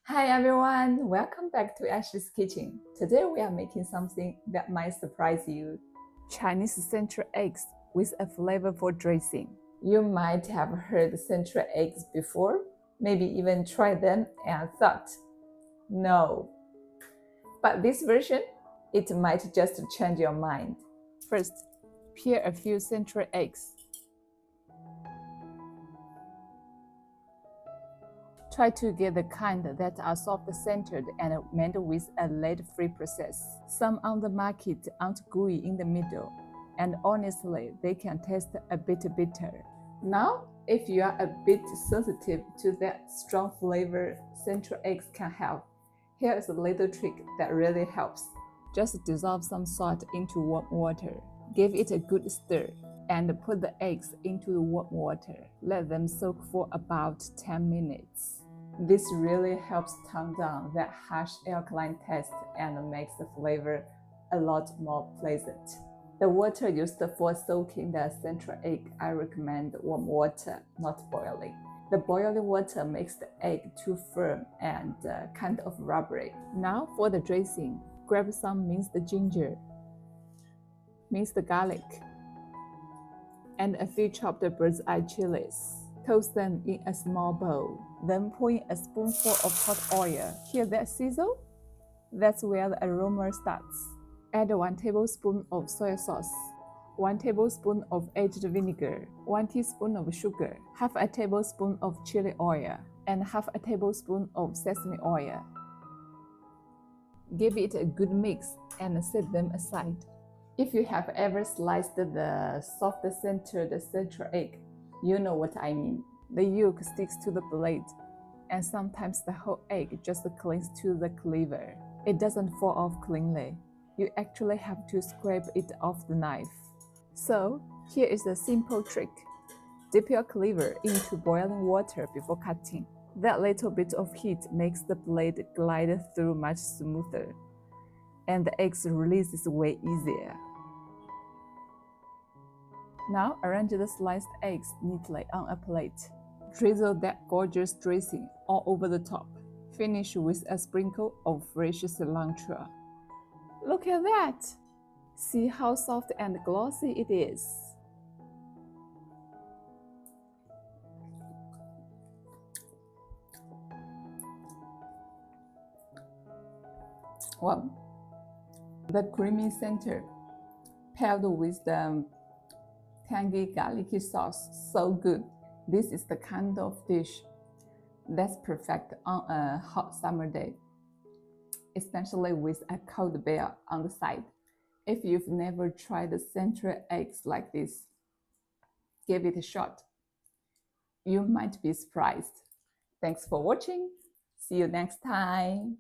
Hi everyone, welcome back to Ashley's Kitchen. Today we are making something that might surprise you. Chinese central eggs with a flavorful dressing. You might have heard central eggs before, maybe even tried them and thought, no. But this version, it might just change your mind. First, peel a few central eggs. Try to get the kind that are soft-centered and made with a lead-free process. Some on the market aren't gooey in the middle, and honestly, they can taste a bit bitter. Now, if you are a bit sensitive to that strong flavor central eggs can have, here is a little trick that really helps. Just dissolve some salt into warm water. Give it a good stir and put the eggs into the warm water. Let them soak for about 10 minutes. This really helps tone down that harsh alkaline taste and makes the flavor a lot more pleasant. The water used for soaking the central egg, I recommend warm water, not boiling. The boiling water makes the egg too firm and kind of rubbery. Now for the dressing, grab some minced ginger, minced garlic, and a few chopped bird's eye chilies. Toast them in a small bowl. Then pour in a spoonful of hot oil. Hear that sizzle? That's where the aroma starts. Add 1 tablespoon of soy sauce, 1 tablespoon of aged vinegar, 1 teaspoon of sugar, half a tablespoon of chili oil, and half a tablespoon of sesame oil. Give it a good mix and set them aside. If you have ever sliced the soft-centered central egg, you know what I mean. The yolk sticks to the blade, and sometimes the whole egg just clings to the cleaver. It doesn't fall off cleanly. You actually have to scrape it off the knife. So, here is a simple trick. Dip your cleaver into boiling water before cutting. That little bit of heat makes the blade glide through much smoother, and the eggs releases way easier. Now arrange the sliced eggs neatly on a plate. Drizzle that gorgeous dressing all over the top. Finish with a sprinkle of fresh cilantro. Look at that! See how soft and glossy it is. Wow! The creamy center paired with the tangy garlicky sauce, so good. This is the kind of dish that's perfect on a hot summer day, especially with a cold beer on the side. If you've never tried the central eggs like this, give it a shot. You might be surprised. Thanks for watching. See you next time.